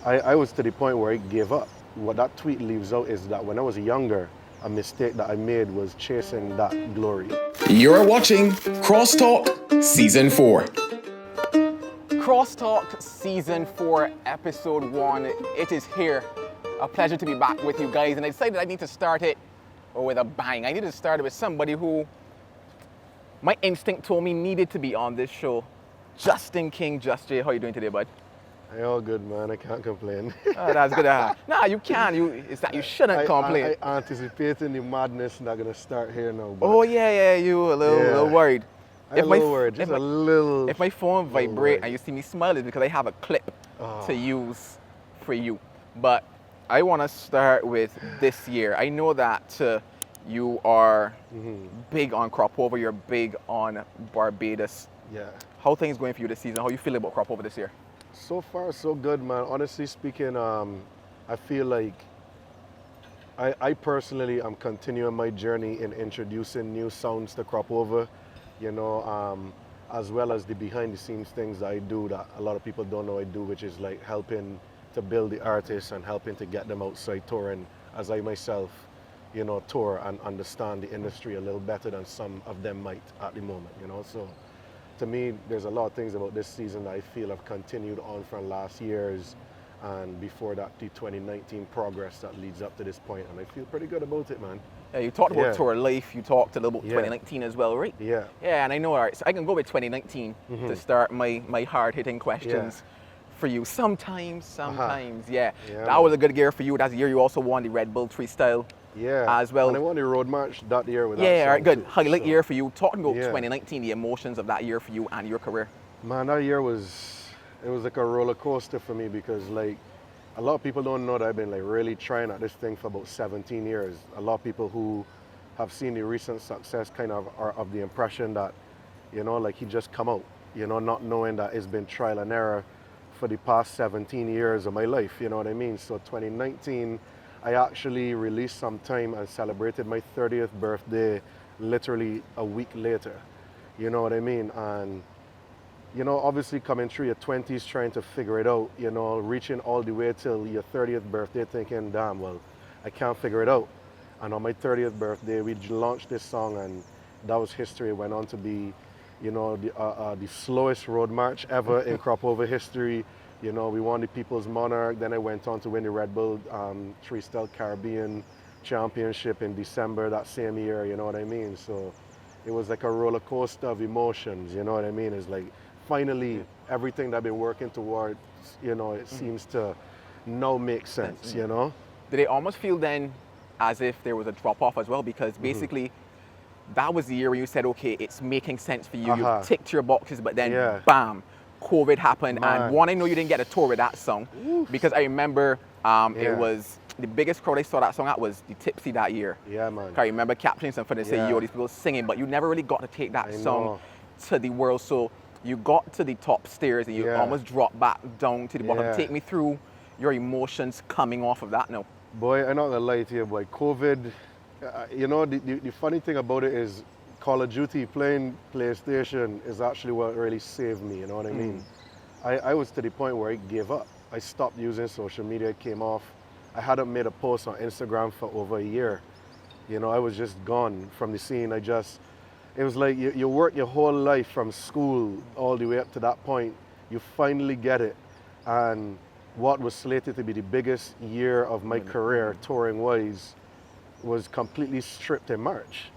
I was to the point where I gave up. What that tweet leaves out is that when I was younger, a mistake that I made was chasing that glory. You're watching Crosstalk Season 4. Crosstalk Season 4, Episode 1. It is here. A pleasure to be back with you guys. And I decided I need to start it with a bang. I need to start it with somebody who my instinct told me needed to be on this show. Justin King, Jus Jay. How you doing today, bud? Hey, all good, man. I can't complain. Oh, that's good. Nah, you can. It's that you shouldn't complain. I anticipating the madness not gonna start here now. Oh yeah, you a little worried. I'm a little worried, just a little. If my phone vibrate and you see me smile, it's because I have a clip to use for you. But I want to start with this year. I know that you are big on Cropover. You're big on Barbados. Yeah. How things going for you this season? How you feeling about Cropover this year? So far, so good, man. Honestly speaking, I feel like I personally am continuing my journey in introducing new sounds to Cropover, you know, as well as the behind-the-scenes things that I do that a lot of people don't know I do, which is like helping to build the artists and helping to get them outside touring, as I myself, you know, tour and understand the industry a little better than some of them might at the moment, you know. So to me, there's a lot of things about this season that I feel have continued on from last year's and before that, the 2019 progress that leads up to this point, and I feel pretty good about it, man. Yeah, you talked about tour life, you talked a little about 2019 as well, right? Yeah. Yeah, and I know, all right, so I can go with 2019 to start my hard-hitting questions for you. Sometimes, yeah. That was a good year for you. That's the year you also won the Red Bull Freestyle as well. And I won the road march that year with that all right, song good. too. Highlight year for you. Talking about 2019, the emotions of that year for you and your career. Man, that year was like a roller coaster for me because like a lot of people don't know that I've been like really trying at this thing for about 17 years. A lot of people who have seen the recent success kind of are of the impression that, you know, like he just come out, you know, not knowing that it's been trial and error for the past 17 years of my life, you know what I mean? So 2019, I actually released some time and celebrated my 30th birthday literally a week later, you know what I mean? And you know, obviously coming through your 20s trying to figure it out, you know, reaching all the way till your 30th birthday thinking, damn, well, I can't figure it out. And on my 30th birthday, we launched this song and that was history. It went on to be, you know, the slowest road march ever in Cropover history. You know, we won the People's Monarch. Then I went on to win the Red Bull Freestyle Caribbean Championship in December that same year, you know what I mean? So it was like a roller coaster of emotions, you know what I mean? It's like, finally, everything that I've been working towards, you know, it seems to now make sense, you know? Did it almost feel then as if there was a drop-off as well? Because basically, that was the year when you said, okay, it's making sense for you. You ticked your boxes, but then, bam, COVID happened. Man. And one, I know you didn't get a tour with that song because I remember it was the biggest crowd I saw that song at was the Tipsy that year. Yeah, man. I remember capturing something and say, yo, these people singing, but you never really got to take that song to the world. So you got to the top stairs and you almost dropped back down to the bottom. Take me through your emotions coming off of that now. Boy, I'm not gonna lie to you, boy. COVID, you know, the funny thing about it is Call of Duty playing PlayStation is actually what really saved me, you know what I mean? I was to the point where I gave up. I stopped using social media, it came off. I hadn't made a post on Instagram for over a year. You know, I was just gone from the scene. It was like you work your whole life from school all the way up to that point. You finally get it. And what was slated to be the biggest year of my career, touring-wise, was completely stripped in March.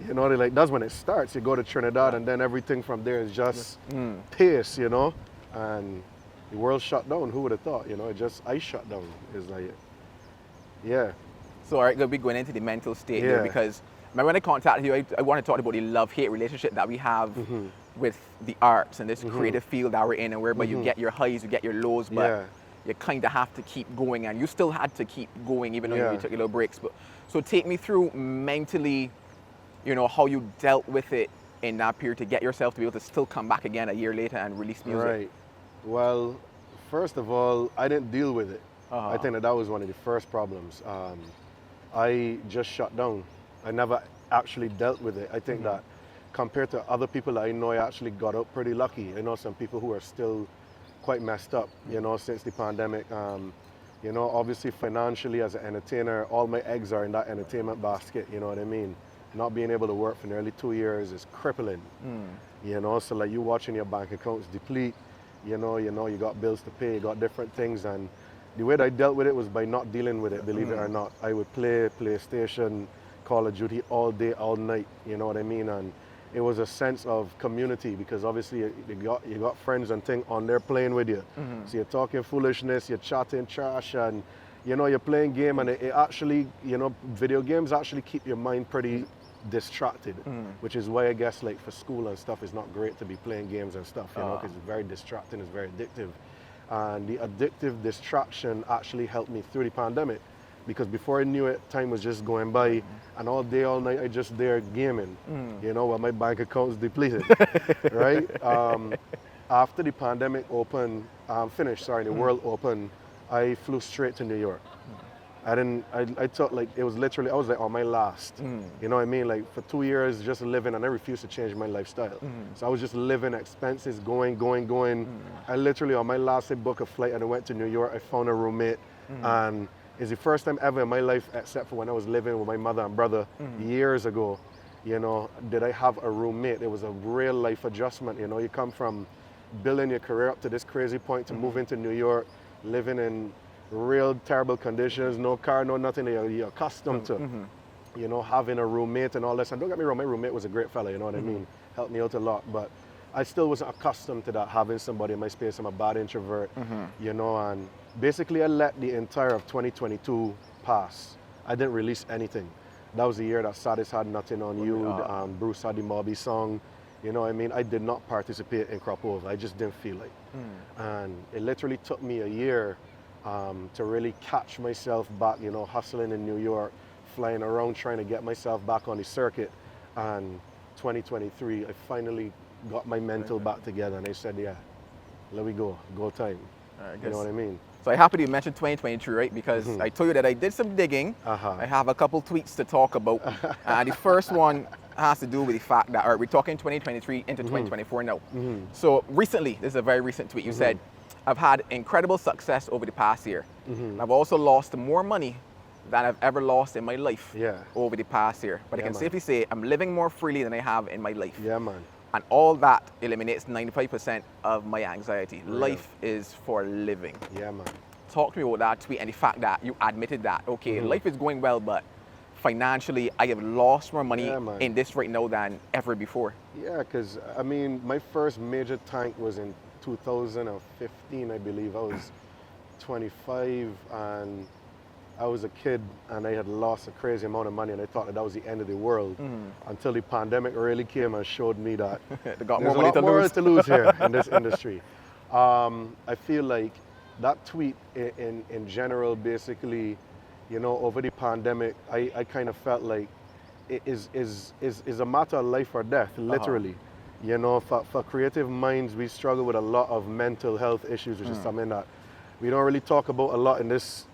You know, like that's when it starts. You go to Trinidad and then everything from there is just pace, you know? And the world shut down. Who would have thought, you know? I shut down. It's like, So, all right, we'll be going into the mental state here because remember when I contacted you, I want to talk about the love-hate relationship that we have with the arts and this creative field that we're in, and whereby you get your highs, you get your lows, but you kind of have to keep going, and you still had to keep going even though you took your little breaks. But so take me through mentally, you know, how you dealt with it in that period to get yourself to be able to still come back again a year later and release music. Right. Well, first of all, I didn't deal with it. I think that was one of the first problems. I just shut down. I never actually dealt with it. I think that compared to other people that I know, I actually got out pretty lucky. I know some people who are still quite messed up, you know, since the pandemic. You know, obviously financially as an entertainer, all my eggs are in that entertainment basket, you know what I mean? Not being able to work for nearly 2 years is crippling, you know? So like you watching your bank accounts deplete, you know, you got bills to pay, you got different things, and the way that I dealt with it was by not dealing with it, believe it or not. I would play PlayStation, Call of Duty all day, all night, you know what I mean? And it was a sense of community because obviously you got friends and things on there playing with you. So you're talking foolishness, you're chatting trash, and you know, you're playing game, and it actually, you know, video games actually keep your mind pretty distracted, which is why I guess like for school and stuff, it's not great to be playing games and stuff, you know, because it's very distracting, it's very addictive. And the addictive distraction actually helped me through the pandemic. Because before I knew it, time was just going by, and all day, all night, I just there gaming, you know, while my bank account was depleted, right? After the pandemic finished, the world opened, I flew straight to New York. I thought like, it was literally, I was like on my last, you know what I mean? Like for 2 years, just living, and I refused to change my lifestyle. So I was just living, expenses, going. I literally, on my last day, booked a flight, and I went to New York. I found a roommate, and it's the first time ever in my life, except for when I was living with my mother and brother years ago, you know, did I have a roommate. It was a real life adjustment, you know. You come from building your career up to this crazy point to moving to New York, living in real terrible conditions, no car, no nothing that you're accustomed to, you know, having a roommate and all this. And don't get me wrong, my roommate was a great fella, you know what I mean? Helped me out a lot, but I still wasn't accustomed to that, having somebody in my space. I'm a bad introvert, you know, and basically I let the entire of 2022 pass. I didn't release anything. That was the year that Sadis had Nothing on You, Bruce had the Mobby song, you know what I mean? I did not participate in Cropover. I just didn't feel like. And it literally took me a year to really catch myself back, you know, hustling in New York, flying around trying to get myself back on the circuit. And 2023, I finally got my mental back together, and I said, yeah, let me go time. You know what I mean? So I'm happy you mentioned 2023, right? Because I told you that I did some digging. I have a couple tweets to talk about. The first one has to do with the fact that, all right, we're talking 2023 into 2024 now. So recently, this is a very recent tweet, you said, I've had incredible success over the past year. I've also lost more money than I've ever lost in my life over the past year. But I can safely say I'm living more freely than I have in my life. Yeah, man. And all that eliminates 95% of my anxiety. Life is for living. Yeah, man. Talk to me about that tweet and the fact that you admitted that, okay, life is going well, but financially, I have lost more money in this right now than ever before. Yeah, because, I mean, my first major tank was in 2015, I believe. I was 25, and I was a kid, and I had lost a crazy amount of money, and I thought that was the end of the world until the pandemic really came and showed me that they got there's more a lot money more to lose here in this industry. I feel like that tweet in general, basically, you know, over the pandemic, I kind of felt like it is a matter of life or death, literally. You know, for creative minds, we struggle with a lot of mental health issues, which is something that we don't really talk about a lot in this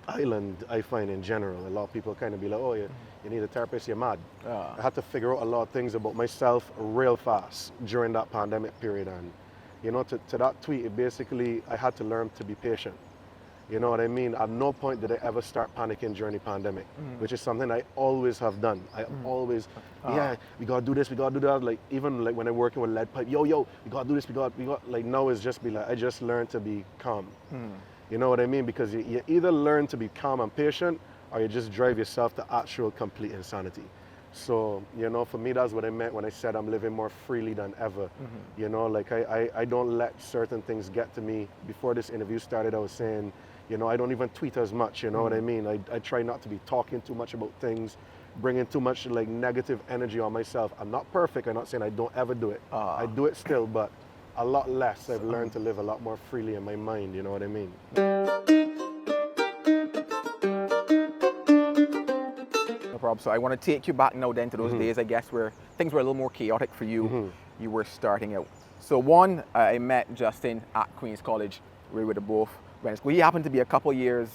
island, I find, in general. A lot of people kind of be like, oh, you need a therapist, you're mad. I had to figure out a lot of things about myself real fast during that pandemic period. And, you know, to that tweet, it basically, I had to learn to be patient. You know what I mean? At no point did I ever start panicking during the pandemic, which is something I always have done. I always, we gotta do this, we gotta do that. Like, even like when I'm working with lead pipe, yo, we gotta do this, we got, like, now it's just be like, I just learned to be calm. You know what I mean? Because you either learn to be calm and patient, or you just drive yourself to actual complete insanity. So, you know, for me, that's what I meant when I said I'm living more freely than ever. You know, like I don't let certain things get to me. Before this interview started, I was saying, you know, I don't even tweet as much, you know what I mean? I try not to be talking too much about things, bringing too much like negative energy on myself. I'm not perfect. I'm not saying I don't ever do it. I do it still, but a lot less. I've learned to live a lot more freely in my mind, you know what I mean? No problem. So I want to take you back now then to those days, I guess, where things were a little more chaotic for you. You were starting out. So one, I met Justin at Queen's College. We were the both went to school. He happened to be a couple years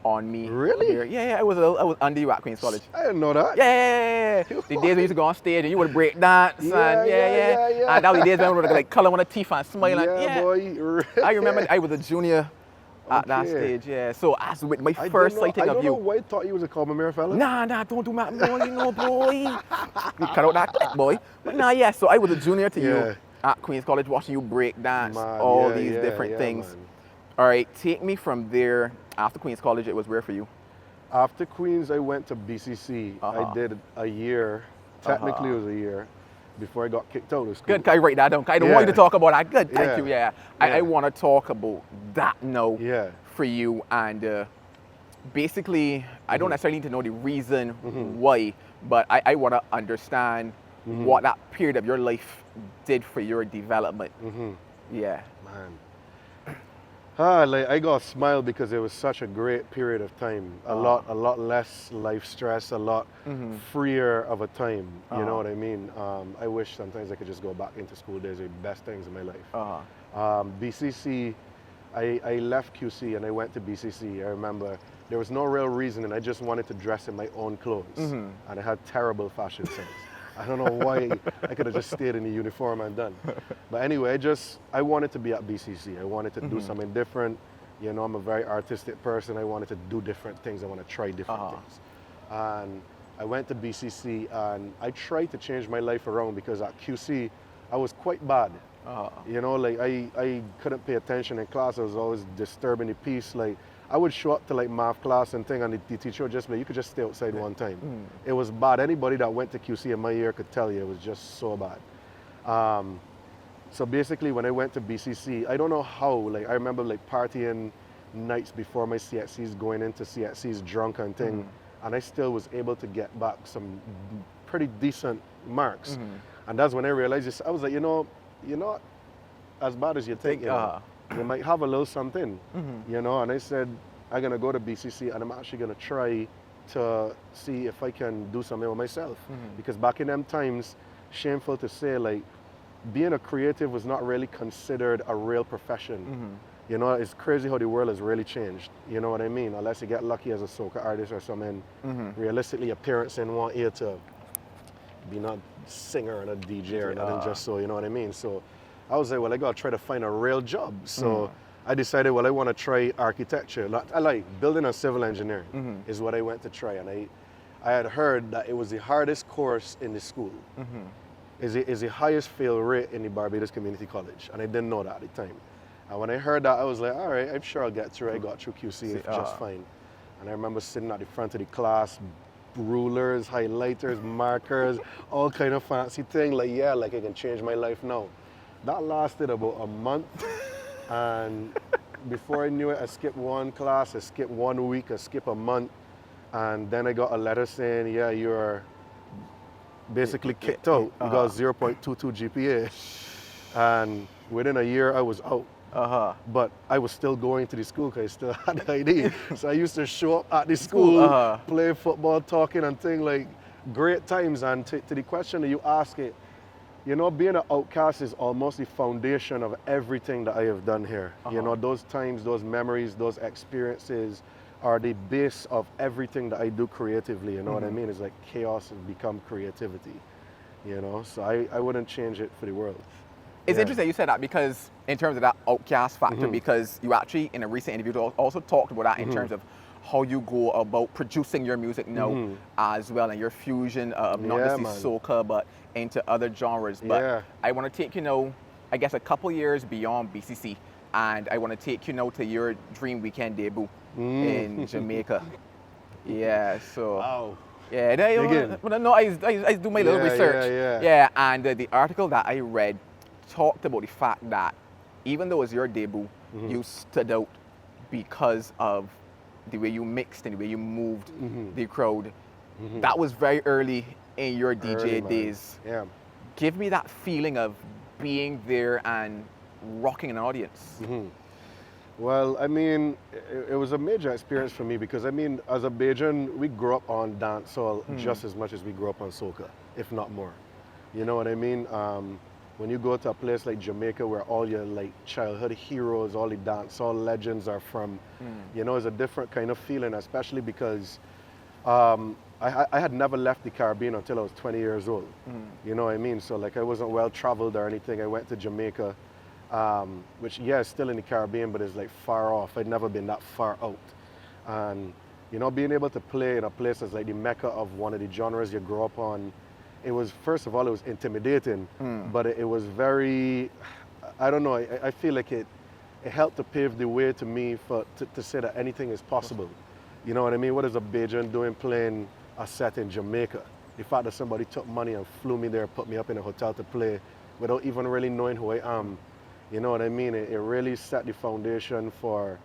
on me. Really? Here. Yeah, I was under you at Queen's College. I didn't know that. Yeah. The days we used to go on stage and you would break dance and Yeah. And that was the days when we would like color on the teeth and smile Yeah, boy. I remember I was a junior at that stage, yeah. So as with my first sighting I of don't you. know why I thought you was a Common fella. Nah, don't do that, boy, you know, boy. You cut out that clip, boy. But nah, yeah, so I was a junior to you at Queen's College watching you break dance, all these different things. Man. All right, take me from there. After Queen's College, it was where for you? After Queens, I went to BCC. I did a year. Technically, it was a year before I got kicked out of school. Good, can I write that down? I don't want you to talk about that. Good, thank you, I want to talk about that now for you. And basically, I don't necessarily need to know the reason why, but I want to understand what that period of your life did for your development. Yeah. Man. Like I got a smile because it was such a great period of time. A lot less life stress, a lot freer of a time. You know what I mean? I wish sometimes I could just go back into school days. They're the best things in my life. BCC, I left QC and I went to BCC. I remember there was no real reason, and I just wanted to dress in my own clothes. And I had terrible fashion sense. I don't know why I could have just stayed in the uniform and done. But anyway, I wanted to be at BCC. I wanted to do something different. You know, I'm a very artistic person. I wanted to do different things. I want to try different things. And I went to BCC and I tried to change my life around because at QC, I was quite bad. You know, like I couldn't pay attention in class. I was always disturbing the peace. Like I would show up to like math class and thing, and the teacher would just be like, you could just stay outside one time. It was bad. Anybody that went to QC in my year could tell you it was just so bad. So basically when I went to BCC, I don't know how, like I remember like partying nights before my CXCs, going into CXCs drunk and thing, and I still was able to get back some pretty decent marks. And that's when I realized this. I was like, you're not as bad as you think. You might have a little something, you know. And I said, I'm gonna go to BCC and I'm actually gonna try to see if I can do something with myself. Because back in them times, shameful to say, like being a creative was not really considered a real profession. You know, it's crazy how the world has really changed. You know what I mean? Unless you get lucky as a soca artist or something, realistically, your parents didn't want you to be not a singer and a DJ or nothing just so, you know what I mean? So I was like, well, I gotta try to find a real job. So I decided, well, I want to try architecture. I like building and civil engineering is what I went to try. And I had heard that it was the hardest course in the school. Is the highest fail rate in the Barbados Community College. And I didn't know that at the time. And when I heard that, I was like, all right, I'm sure I'll get through. I got through QC just fine. And I remember sitting at the front of the class, rulers, highlighters, markers, all kind of fancy thing. Like, yeah, like I can change my life now. That lasted about a month. And before I knew it, I skipped one class, I skipped 1 week, I skipped a month. And then I got a letter saying, yeah, you're basically kicked out. You got 0.22 GPA. And within a year, I was out. But I was still going to the school because I still had the ID. So I used to show up at the school, play football, talking and things, like great times. And to the question that you ask it, you know, being an outcast is almost the foundation of everything that I have done here. You know, those times, those memories, those experiences are the base of everything that I do creatively. You know what I mean? It's like chaos has become creativity, you know? So I wouldn't change it for the world. It's interesting you said that because in terms of that outcast factor, because you actually in a recent interview also talked about that in terms of how you go about producing your music now as well, and your fusion of not just the soca but into other genres. But I want to take you now, I guess, a couple years beyond BCC, and I want to take you now to your Dream Weekend debut in Jamaica. So wow. I do my little research. And the article that I read talked about the fact that even though it was your debut, you stood out because of the way you mixed and the way you moved the crowd. That was very early in your DJ days. Give me that feeling of being there and rocking an audience. Well, I mean, it was a major experience for me because, I mean, as a Bajan, we grew up on dancehall just as much as we grew up on soca, if not more. You know what I mean? when you go to a place like Jamaica where all your like childhood heroes, all the dancehall legends are from, you know, it's a different kind of feeling, especially because I had never left the Caribbean until I was 20 years old. You know what I mean? So like I wasn't well traveled or anything. I went to Jamaica, which yeah, is still in the Caribbean, but it's like far off. I'd never been that far out. And you know, being able to play in a place that's like the mecca of one of the genres you grew up on, it was, first of all, it was intimidating, but it was very, I don't know, I feel like it helped to pave the way to me to say that anything is possible. You know what I mean? What is a Bajan doing playing a set in Jamaica? The fact that somebody took money and flew me there, put me up in a hotel to play without even really knowing who I am. You know what I mean? It really set the foundation for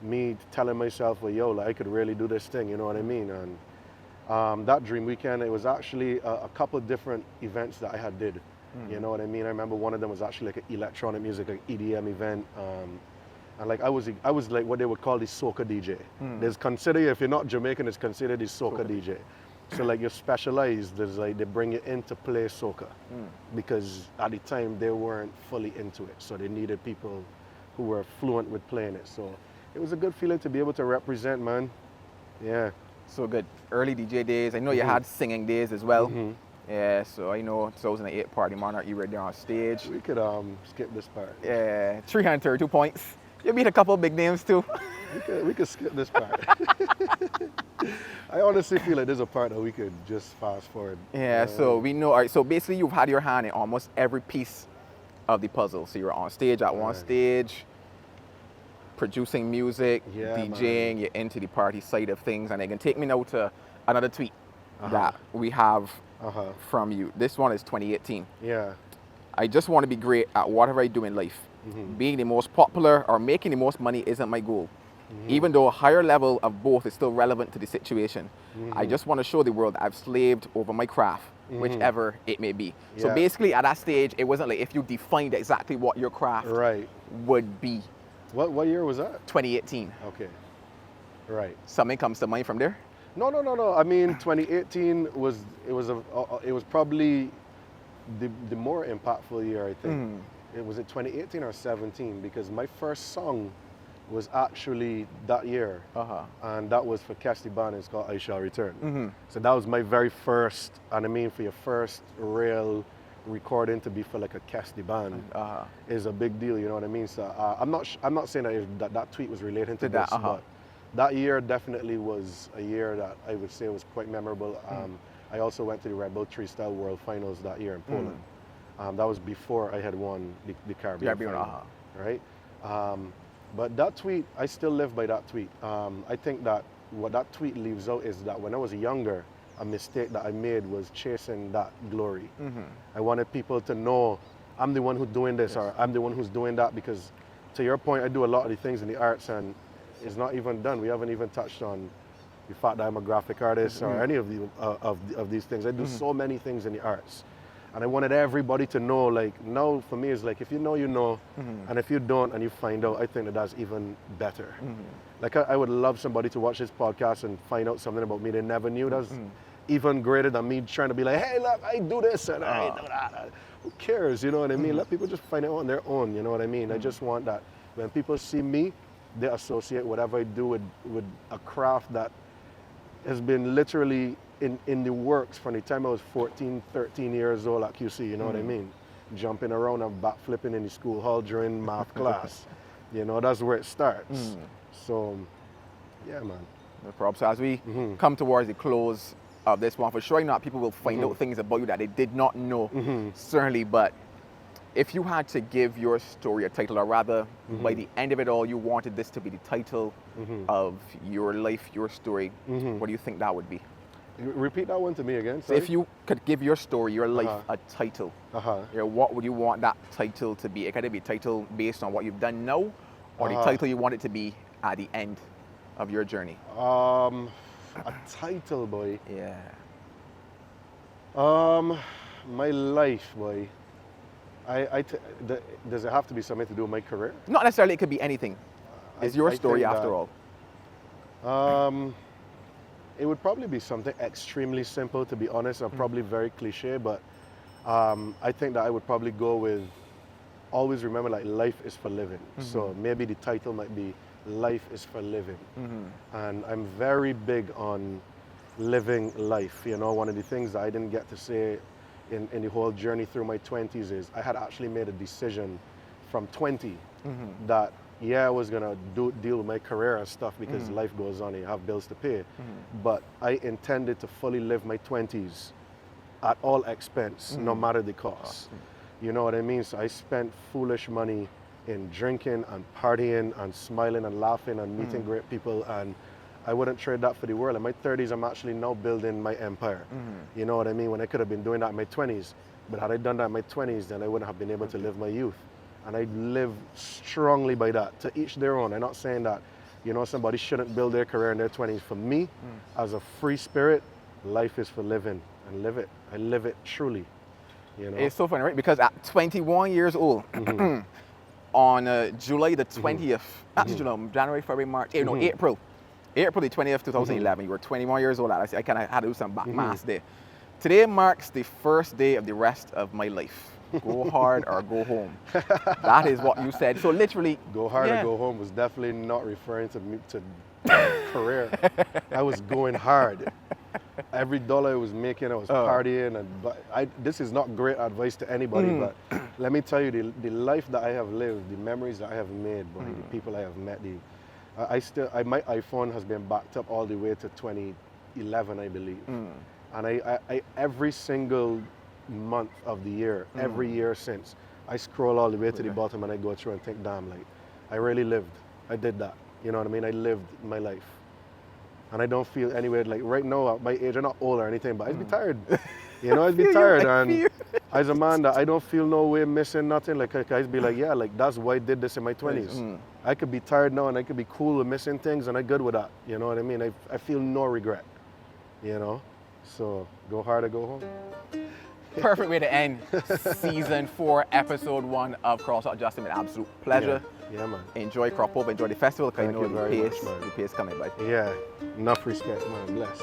me telling myself, well, yo, like, I could really do this thing, you know what I mean? And that Dream Weekend, it was actually a couple of different events that I had did. You know what I mean? I remember one of them was actually like an electronic music, like EDM event. And like I was like what they would call the soca DJ. There's considered, if you're not Jamaican, it's considered the soca DJ. So like you're specialized, there's like they bring you in to play soca because at the time they weren't fully into it. So they needed people who were fluent with playing it. So it was a good feeling to be able to represent, man. Yeah. So good. Early DJ days. I know you had singing days as well. Yeah, so I know 2008 Party Monarch, you were there on stage. We could skip this part. Yeah, 332 points. You beat a couple big names too. We could skip this part. I honestly feel like there's a part that we could just fast forward. Yeah, so we know, all right, so basically you've had your hand in almost every piece of the puzzle. So you're on stage at one stage, producing music, DJing, you're into the party side of things. And they can take me now to another tweet that we have from you. This one is 2018. Yeah. I just want to be great at whatever I do in life. Being the most popular or making the most money isn't my goal. Even though a higher level of both is still relevant to the situation. I just want to show the world that I've slaved over my craft, whichever it may be. So basically at that stage, it wasn't like if you defined exactly what your craft would be. What year was that? 2018. Okay. Right. Something comes to mind from there? No. I mean, 2018 was probably the more impactful year, I think. It was 2018 or 17 because my first song was actually that year, and that was for Casty Band. It's called I Shall Return. So that was my very first, and I mean, for your first real recording to be for like a Casty Band is a big deal. You know what I mean? So I'm not saying that tweet was related to this, but that year definitely was a year that I would say was quite memorable. I also went to the Red Bull Freestyle World Finals that year in Poland. That was before I had won the Caribbean final, right? But that tweet, I still live by that tweet. I think that what that tweet leaves out is that when I was younger, a mistake that I made was chasing that glory. I wanted people to know I'm the one who's doing this or I'm the one who's doing that, because to your point, I do a lot of the things in the arts and it's not even done. We haven't even touched on the fact that I'm a graphic artist or any of these things. I do so many things in the arts. And I wanted everybody to know, like, now for me, it's like, if you know, you know. And if you don't and you find out, I think that that's even better. Like, I would love somebody to watch this podcast and find out something about me they never knew. That's even greater than me trying to be like, hey, look, I do this and I do that. Who cares, you know what I mean? Let people just find out on their own, you know what I mean? I just want that when people see me, they associate whatever I do with a craft that has been literally in the works from the time I was 14, 13 years old at QC, you know what I mean? Jumping around and backflipping in the school hall during math class. You know, that's where it starts. So, yeah, man. No problem. So as we come towards the close of this one, for sure not people will find out things about you that they did not know, certainly, but if you had to give your story a title, or rather, by the end of it all, you wanted this to be the title of your life, your story, what do you think that would be? Repeat that one to me again. So if you could give your story, your life, a title, you know, what would you want that title to be? It could be a title based on what you've done now, or the title you want it to be at the end of your journey. A title, boy. Yeah. My life, boy. Does it have to be something to do with my career? Not necessarily. It could be anything. It's your story after all. It would probably be something extremely simple, to be honest, and probably very cliche, but I think that I would probably go with always remember like life is for living. So maybe the title might be Life is for Living. And I'm very big on living life. You know, one of the things that I didn't get to say in the whole journey through my 20s is I had actually made a decision from 20 that, yeah, I was gonna deal with my career and stuff because life goes on and you have bills to pay. But I intended to fully live my 20s at all expense, no matter the cost. You know what I mean? So I spent foolish money in drinking and partying and smiling and laughing and meeting great people, and I wouldn't trade that for the world. In my 30s, I'm actually now building my empire. You know what I mean? When I could have been doing that in my 20s, but had I done that in my 20s, then I wouldn't have been able to live my youth. And I live strongly by that. To each their own. I'm not saying that, you know, somebody shouldn't build their career in their 20s. For me, as a free spirit, life is for living, and live it. I live it truly. You know? It's so funny, right? Because at 21 years old, on July the 20th, actually, January, February, March, no, April the 20th, 2011, you were 21 years old. I kind of had to do some back mass there. Today marks the first day of the rest of my life. Go hard or go home. That is what you said. So literally, go hard or go home was definitely not referring to me to career. I was going hard. Every dollar I was making, I was partying, and this is not great advice to anybody, but let me tell you, the life that I have lived, the memories that I have made, boy, the people I have met, my iPhone has been backed up all the way to 2011, I believe, and I every single month of the year, every year since, I scroll all the way to the bottom and I go through and think, damn, like, I really lived. I did that. You know what I mean? I lived my life. And I don't feel anywhere, like right now at my age, I'm not old or anything, but I'd be tired. You know, I'd be tired. And as a man, that I don't feel no way missing nothing. Like I'd be like, yeah, like that's why I did this in my 20s. I could be tired now and I could be cool with missing things and I'm good with that. You know what I mean? I feel no regret, you know? So go hard or go home. Perfect way to end season 4, episode 1 of Crosstalk. Justin, an absolute pleasure. Yeah, man. Enjoy Cropover, enjoy the festival, because you know the the pace coming, bud. Yeah, enough respect, man. Bless.